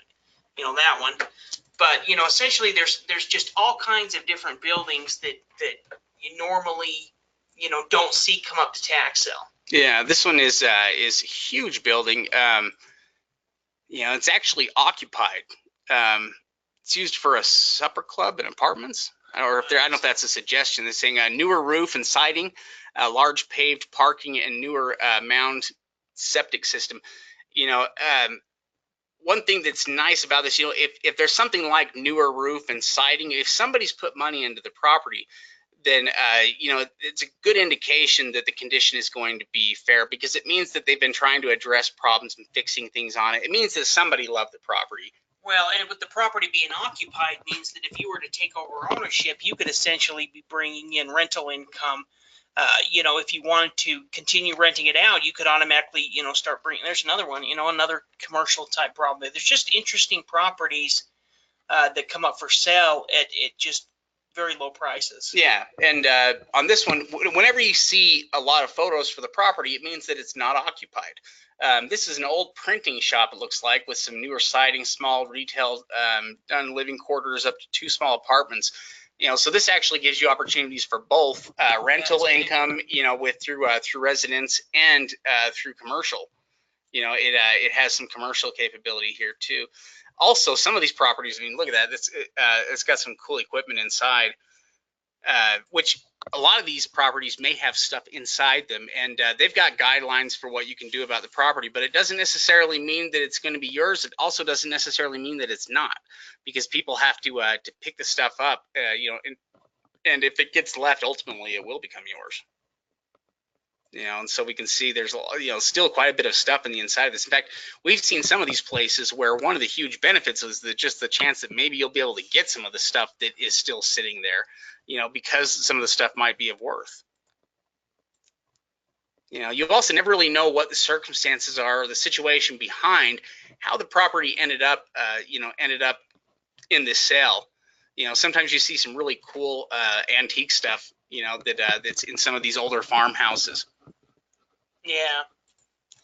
you know, that one. But you know, essentially there's just all kinds of different buildings that you normally, you know, don't see come up to tax sale. Yeah, this one is a huge building. You know, it's actually occupied. It's used for a supper club and apartments. I don't know if that's a suggestion. They're saying a newer roof and siding, a large paved parking, and newer mound septic system. You know, one thing that's nice about this, you know, if there's something like newer roof and siding, if somebody's put money into the property, then you know, it's a good indication that the condition is going to be fair, because it means that they've been trying to address problems and fixing things on it. It means that somebody loved the property. Well, and with the property being occupied means that if you were to take over ownership, you could essentially be bringing in rental income. You know, if you wanted to continue renting it out, you could automatically, you know, start bringing. There's another one, you know, another commercial type problem. There's just interesting properties that come up for sale at just very low prices. Yeah, and on this one, whenever you see a lot of photos for the property, it means that it's not occupied. This is an old printing shop, it looks like, with some newer siding, small retail, done living quarters, up to 2 small apartments. You know, so this actually gives you opportunities for both rental income, you know, through residents and through commercial. You know, it has some commercial capability here too. Also, some of these properties, I mean, look at that. It's got some cool equipment inside, which a lot of these properties may have stuff inside them, and they've got guidelines for what you can do about the property, but it doesn't necessarily mean that it's going to be yours. It also doesn't necessarily mean that it's not, because people have to pick the stuff up, you know, and if it gets left, ultimately it will become yours. You know, and so we can see there's, you know, still quite a bit of stuff in the inside of this. In fact, we've seen some of these places where one of the huge benefits is that just the chance that maybe you'll be able to get some of the stuff that is still sitting there, you know, because some of the stuff might be of worth. You know, you also never really know what the circumstances are or the situation behind how the property ended up, you know, in this sale. You know, sometimes you see some really cool antique stuff, you know, that's in some of these older farmhouses. Yeah,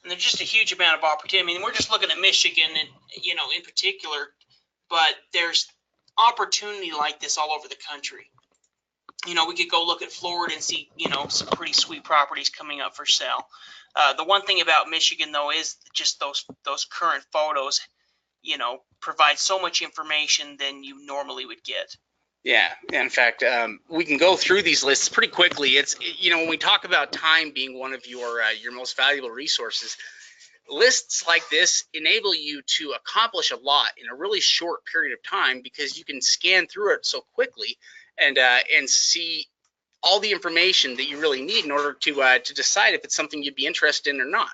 and there's just a huge amount of opportunity. I mean, we're just looking at Michigan, and you know, in particular, but there's opportunity like this all over the country. You know, we could go look at Florida and see, you know, some pretty sweet properties coming up for sale. The one thing about Michigan, though, is just those current photos, you know, provide so much information than you normally would get. Yeah, in fact, we can go through these lists pretty quickly. It's, you know, when we talk about time being one of your most valuable resources, lists like this enable you to accomplish a lot in a really short period of time because you can scan through it so quickly and see all the information that you really need in order to decide if it's something you'd be interested in or not.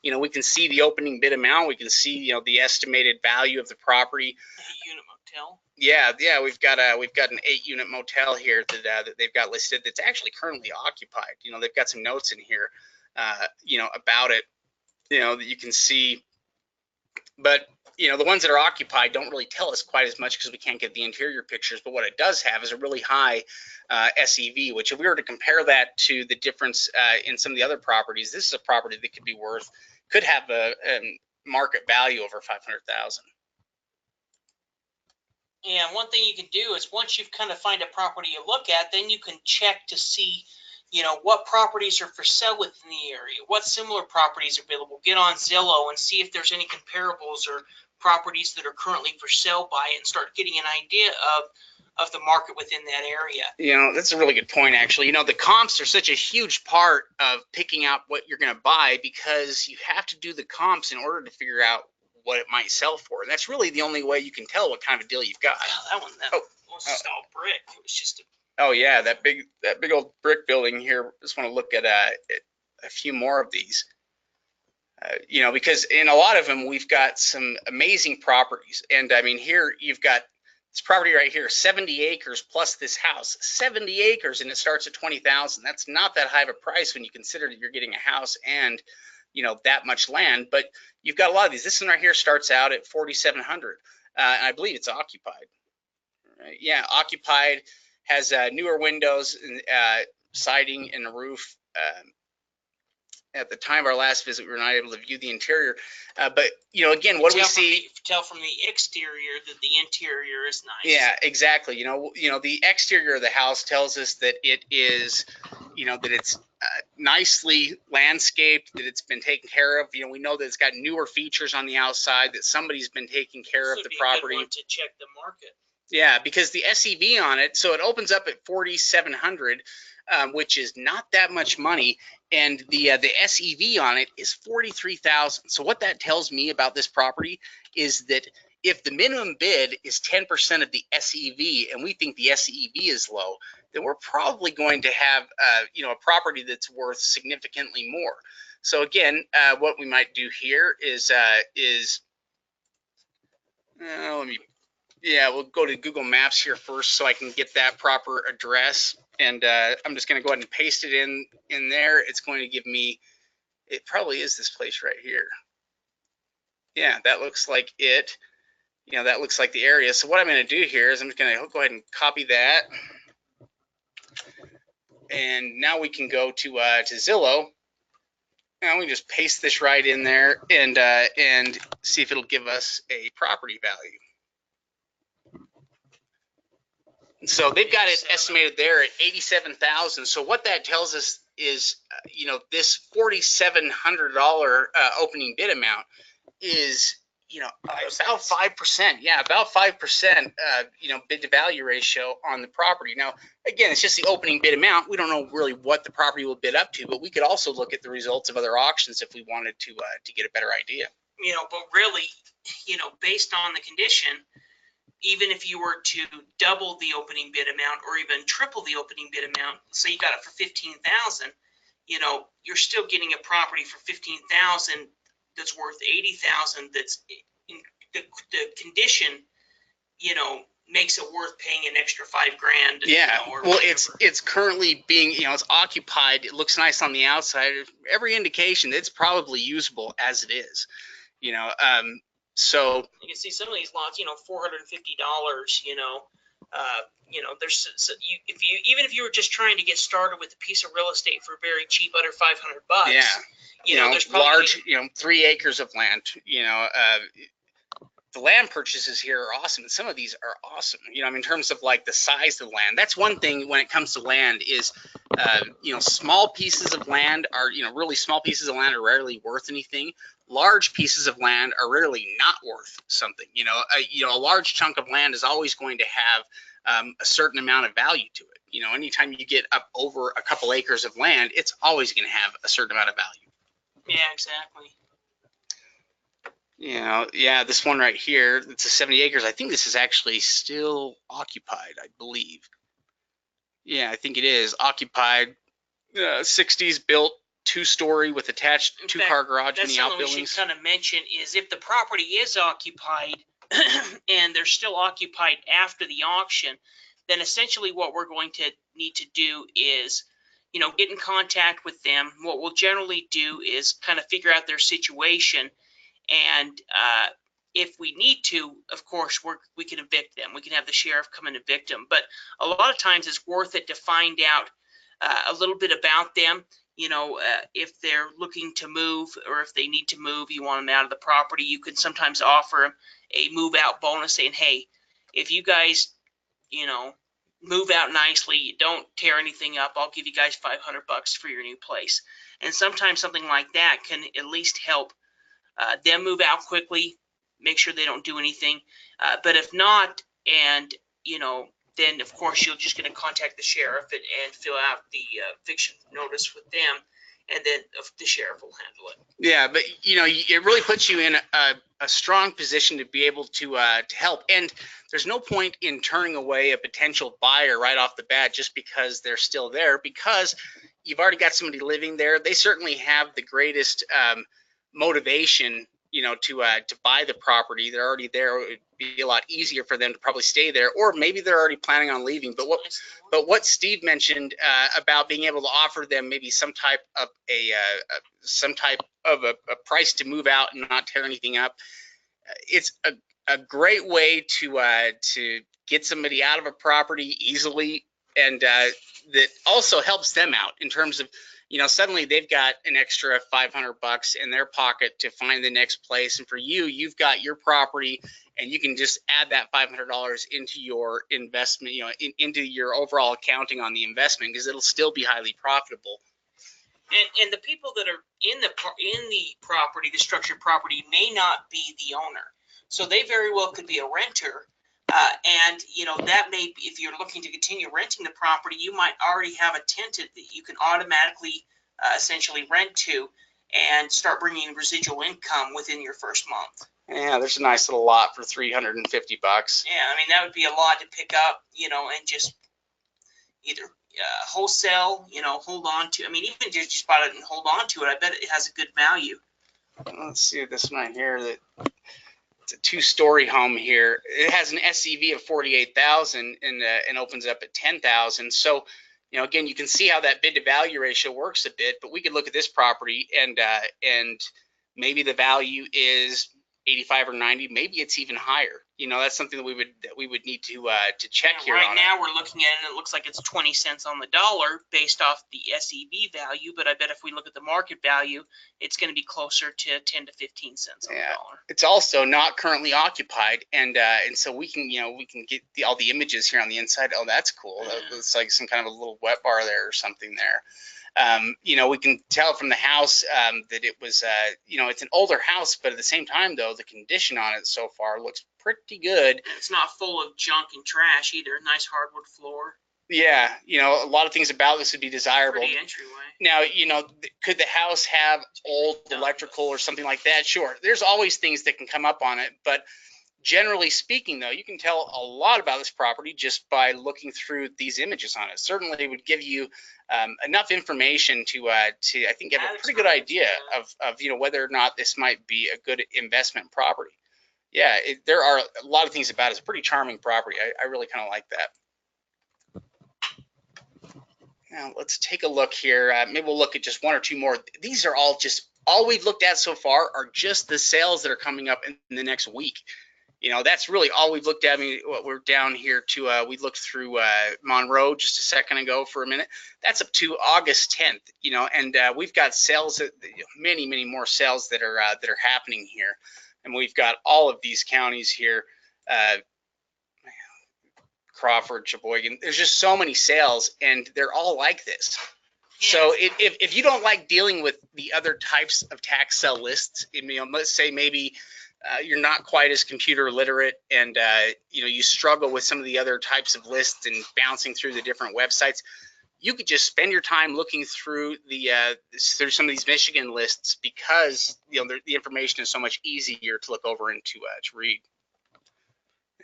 You know, we can see the opening bid amount. We can see, you know, the estimated value of the property. 8-unit motel. Yeah, we've got an 8-unit motel here that they've got listed that's actually currently occupied. You know, they've got some notes in here, you know, about it, you know, that you can see. But, you know, the ones that are occupied don't really tell us quite as much because we can't get the interior pictures. But what it does have is a really high SEV, which if we were to compare that to the difference in some of the other properties, this is a property that could have a market value over 500,000. And one thing you can do is once you've kind of find a property you look at, then you can check to see, you know, what properties are for sale within the area, what similar properties are available. Get on Zillow and see if there's any comparables or properties that are currently for sale by it, and start getting an idea of the market within that area. You know, that's a really good point, actually. You know, the comps are such a huge part of picking out what you're going to buy because you have to do the comps in order to figure out what it might sell for. And that's really the only way you can tell what kind of a deal you've got. That was just all brick. It was just oh yeah, that big old brick building here. Just want to look at a few more of these. You know, because in a lot of them we've got some amazing properties, and I mean here you've got this property right here, 70 acres plus this house, 70 acres, and it starts at 20,000. That's not that high of a price when you consider that you're getting a house and, you know, that much land. But you've got a lot of these. This one right here starts out at 4,700, and I believe it's occupied. Right? Yeah, occupied, has newer windows, and siding, and a roof. At the time of our last visit, we were not able to view the interior. But, you know, again, what do we see? Tell from the exterior that the interior is nice. Yeah, exactly. You know, the exterior of the house tells us that it is, you know, that it's nicely landscaped, that it's been taken care of. You know, we know that it's got newer features on the outside, that somebody's been taking care of the property. Good one to check the market. Yeah, because the SEV on it, so it opens up at 4,700, which is not that much money, and the SEV on it is 43,000. So what that tells me about this property is that if the minimum bid is 10% of the SEV, and we think the SEV is low, then we're probably going to have you know, a property that's worth significantly more. So again, what we might do here is let me. Yeah, we'll go to Google Maps here first so I can get that proper address. And I'm just going to go ahead and paste it in there. It's going to give me, it probably is this place right here. Yeah, that looks like it. You know, that looks like the area. So what I'm going to do here is I'm just going to go ahead and copy that. And now we can go to Zillow. And we just paste this right in there and see if it'll give us a property value. So they've got it estimated there at 87,000. So what that tells us is, you know, this $4,700 opening bid amount is, you know, about 5%. Yeah, about 5%, you know, bid to value ratio on the property. Now, again, it's just the opening bid amount. We don't know really what the property will bid up to, but we could also look at the results of other auctions if we wanted to get a better idea. You know, but really, you know, based on the condition, even if you were to double the opening bid amount or even triple the opening bid amount, say you got it for 15,000, you know, you're still getting a property for 15,000 that's worth 80,000. That's in the condition, you know, makes it worth paying an extra $5,000. Yeah, you know, well, it's currently being, you know, it's occupied. It looks nice on the outside. Every indication it's probably usable as it is, you know. So you can see some of these lots, you know, $450, you know, there's even if you were just trying to get started with a piece of real estate for very cheap, under $500. Yeah, you know, there's probably large, you know, 3 acres of land. You know, the land purchases here are awesome. Some of these are awesome. You know, I mean, in terms of like the size of the land, that's one thing when it comes to land is, you know, small pieces of land are, you know, really small pieces of land are rarely worth anything. Large pieces of land are rarely not worth something. You know, a large chunk of land is always going to have a certain amount of value to it. You know, anytime you get up over a couple acres of land, it's always going to have a certain amount of value. Yeah, exactly. You know, yeah, this one right here, it's a 70 acres. I think this is actually still occupied, I believe. Yeah, I think it is occupied. 60s built, 2-story with attached 2-car garage, many outbuildings. That's something we should kind of mention is if the property is occupied and they're still occupied after the auction, then essentially what we're going to need to do is, you know, get in contact with them. What we'll generally do is kind of figure out their situation, and if we need to, of course, we can evict them. We can have the sheriff come and evict them. But a lot of times it's worth it to find out a little bit about them. You know, if they're looking to move or if they need to move, you want them out of the property, you can sometimes offer a move out bonus saying, hey, if you guys, you know, move out nicely, you don't tear anything up, I'll give you guys $500 for your new place. And sometimes something like that can at least help them move out quickly, make sure they don't do anything. But if not, and, you know, then of course you're just going to contact the sheriff and fill out the eviction notice with them, and then the sheriff will handle it. Yeah, but you know, it really puts you in a strong position to be able to help. And there's no point in turning away a potential buyer right off the bat just because they're still there, because you've already got somebody living there. They certainly have the greatest motivation, you know, to buy the property. They're already there. It'd be a lot easier for them to probably stay there, or maybe they're already planning on leaving. But what Steve mentioned about being able to offer them maybe some type of a price to move out and not tear anything up, it's a great way to get somebody out of a property easily, and that also helps them out in terms of, you know, suddenly they've got an extra $500 in their pocket to find the next place. And for you, you've got your property and you can just add that $500 into your investment, you know, into your overall accounting on the investment, because it'll still be highly profitable. And the people that are in the property, the structured property, may not be the owner. So they very well could be a renter. And, you know, that may be, if you're looking to continue renting the property, you might already have a tenant that you can automatically essentially rent to and start bringing residual income within your first month. Yeah, there's a nice little lot for $350. Yeah, I mean, that would be a lot to pick up, you know, and just either wholesale, you know, hold on to. I mean, even just buy it and hold on to it, I bet it has a good value. Let's see this one right here. It's a 2-story home here. It has an SEV of 48,000 and opens up at 10,000. So, you know, again, you can see how that bid to value ratio works a bit. But we could look at this property and maybe the value is 85 or 90. Maybe it's even higher. You know, that's something that we would need to check here. Right now we're looking at it, and it looks like it's 20 cents on the dollar based off the SEV value. But I bet if we look at the market value, it's going to be closer to 10 to 15 cents on the dollar. It's also not currently occupied, and so we can get all the images here on the inside. Oh, that's cool. It's like some kind of a little wet bar there or something there. You know, we can tell from the house that it was, you know, it's an older house, but at the same time, though, the condition on it so far looks pretty good. It's not full of junk and trash either. Nice hardwood floor. Yeah, you know, a lot of things about this would be desirable. Pretty entryway. Now, you know, could the house have old electrical or something like that? Sure. There's always things that can come up on it, but generally speaking, though, you can tell a lot about this property just by looking through these images on it. Certainly, it would give you enough information to I think get a pretty good idea of you know, whether or not this might be a good investment property. Yeah, there are a lot of things about it. It's a pretty charming property. I really kind of like that. Now let's take a look here. Maybe we'll look at just one or two more. These are all we've looked at so far are just the sales that are coming up in the next week. You know, that's really all we've looked at. I mean, we're down here to, we looked through Monroe just a second ago for a minute. That's up to August 10th, you know, and we've got sales, many, many more sales that are happening here. And we've got all of these counties here, Crawford, Sheboygan. There's just so many sales, and they're all like this. Yeah. So if you don't like dealing with the other types of tax sale lists, you know, let's say maybe you're not quite as computer literate, and you know, you struggle with some of the other types of lists and bouncing through the different websites, you could just spend your time looking through through some of these Michigan lists, because the information is so much easier to look over and to read.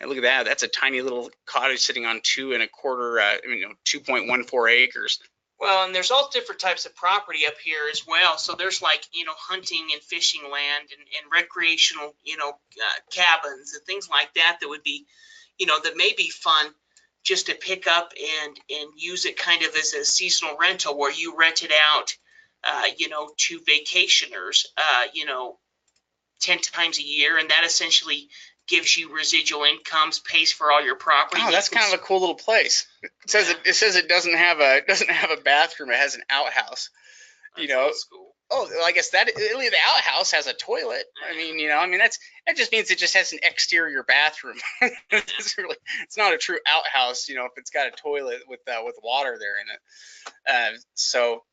And look at that. That's a tiny little cottage sitting on 2 1/4, 2.14 acres. Well, and there's all different types of property up here as well. So there's like, hunting and fishing land and recreational, cabins and things like that would be, that may be fun just to pick up and use it kind of as a seasonal rental, where you rent it out, to vacationers, 10 times a year. And that essentially gives you residual incomes, pays for all your property. Oh, that's kind of a cool little place. It says it doesn't have a bathroom. It has an outhouse. That's cool. Oh, well, I guess the outhouse has a toilet. That just means it just has an exterior bathroom. It's not a true outhouse, if it's got a toilet with water there in it. So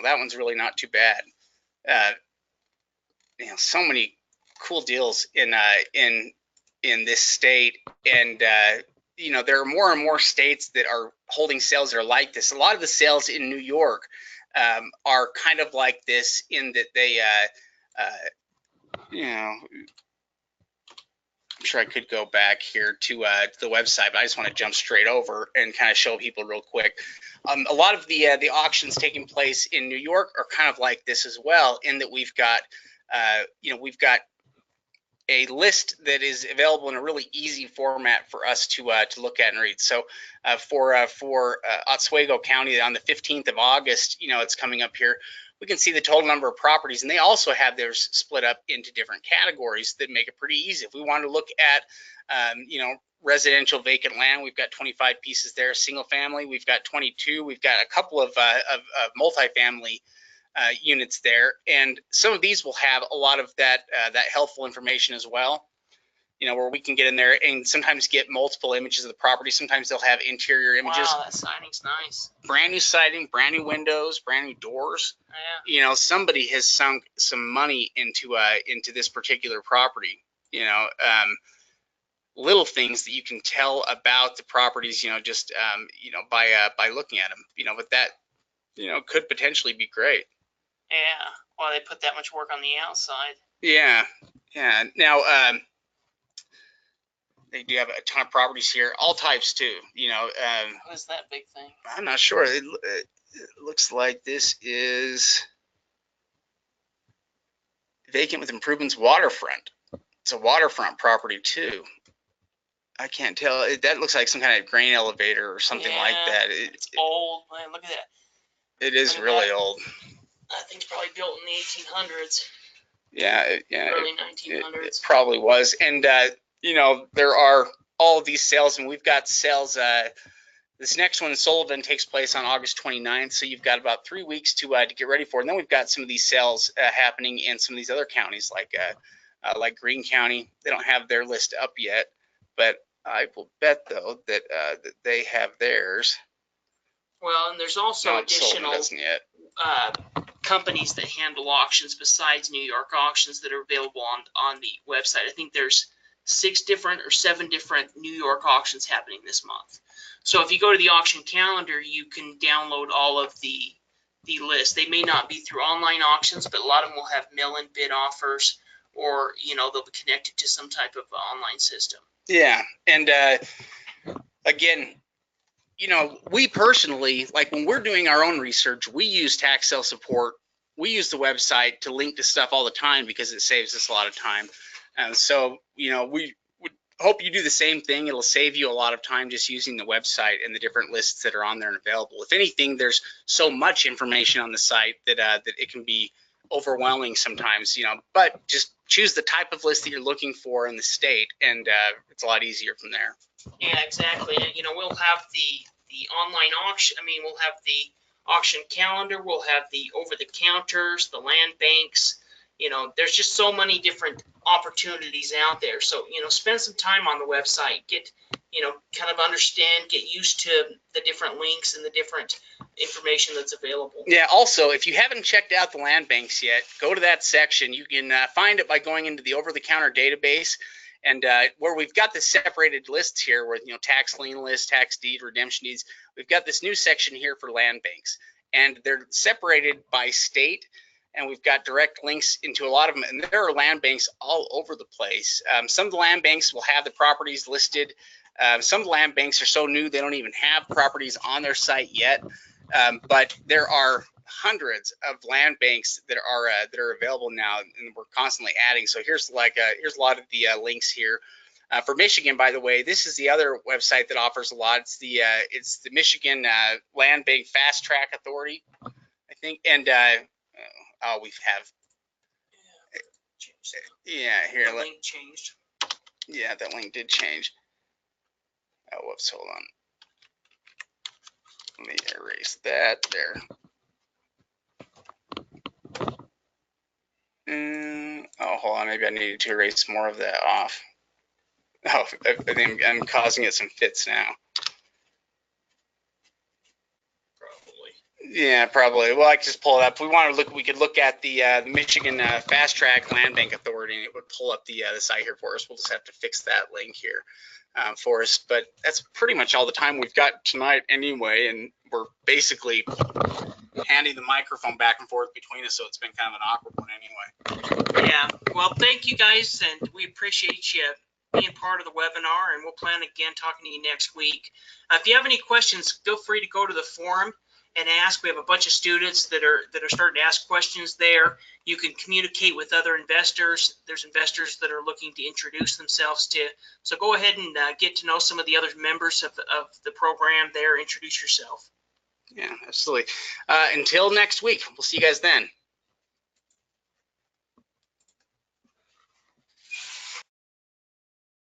that one's really not too bad. So many cool deals in this state, and there are more and more states that are holding sales that are like this. A lot of the sales in New York are kind of like this, in that they I'm sure I could go back here to the website, but I just want to jump straight over and kind of show people real quick. A lot of the auctions taking place in New York are kind of like this as well, in that we've got a list that is available in a really easy format for us to look at and read. So for Oswego County, on the 15th of August, it's coming up here, we can see the total number of properties, and they also have theirs split up into different categories that make it pretty easy. If we want to look at residential vacant land, we've got 25 pieces there. Single family, we've got 22. We've got a couple of multifamily units there, and some of these will have a lot of that helpful information as well, where we can get in there and sometimes get multiple images of the property. Sometimes they'll have interior images. Wow, that siding's nice. Brand new siding, brand new windows, brand new doors. Yeah. Somebody has sunk some money into this particular property. Little things that you can tell about the properties, just by looking at them. But that could potentially be great. Yeah, well, they put that much work on the outside. Yeah. Now, they do have a ton of properties here, all types too. What is that big thing? I'm not sure. It looks like this is vacant with improvements waterfront. It's a waterfront property too. I can't tell. That looks like some kind of grain elevator or something like that. It's old. Man, look at that. It is really old. That thing's probably built in the 1800s. Yeah. Early 1900s. It probably was. And, there are all of these sales, and we've got sales. This next one in Sullivan takes place on August 29th, so you've got about 3 weeks to get ready for it. And then we've got some of these sales happening in some of these other counties, like Greene County. They don't have their list up yet, but I will bet, though, that they have theirs. Well, and there's also additional companies that handle auctions besides New York auctions that are available on the website. I think there's 6 different or 7 different New York auctions happening this month. So if you go to the auction calendar, you can download all of the list. They may not be through online auctions, but a lot of them will have mail-in bid offers, or they'll be connected to some type of online system. Yeah, and again, we personally, like when we're doing our own research, we use tax sale support. We use the website to link to stuff all the time because it saves us a lot of time. And so, we would hope you do the same thing. It'll save you a lot of time just using the website and the different lists that are on there and available. If anything, there's so much information on the site that it can be overwhelming sometimes, but just choose the type of list that you're looking for in the state, and it's a lot easier from there. Yeah, exactly. And, we'll have the online auction. We'll have the auction calendar. We'll have the over-the-counters, the land banks. There's just so many different opportunities out there. So, spend some time on the website, get, kind of understand, get used to the different links and the different information that's available. Yeah, also, if you haven't checked out the land banks yet, go to that section. You can find it by going into the over-the-counter database, And where we've got the separated lists here with, tax lien list, tax deed, redemption deeds, we've got this new section here for land banks. And they're separated by state, and we've got direct links into a lot of them. And there are land banks all over the place. Some of the land banks will have the properties listed. Some land banks are so new they don't even have properties on their site yet. But there are hundreds of land banks that are available now, and we're constantly adding. So here's a lot of the links here. For Michigan, by the way, this is the other website that offers a lot. It's the Michigan Land Bank Fast Track Authority, I think. And we have, here. The link changed. Yeah, that link did change. Oh, whoops, hold on. Let me erase that there. Oh, hold on. Maybe I needed to erase more of that off. Oh, I think I'm causing it some fits now. Probably. Yeah, probably. Well, I can just pull it up. If we want to look, we could look at the Michigan Fast Track Land Bank Authority, and it would pull up the site here for us. We'll just have to fix that link here for us. But that's pretty much all the time we've got tonight anyway, and we're basically handing the microphone back and forth between us, so it's been kind of an awkward one anyway. Yeah. Well, thank you guys, and we appreciate you being part of the webinar, and we'll plan again talking to you next week. If you have any questions, feel free to go to the forum and ask. We have a bunch of students that are starting to ask questions there. You can communicate with other investors. There's investors that are looking to introduce themselves to. So go ahead and get to know some of the other members of the program there. Introduce yourself. Yeah, absolutely. Until next week, we'll see you guys then.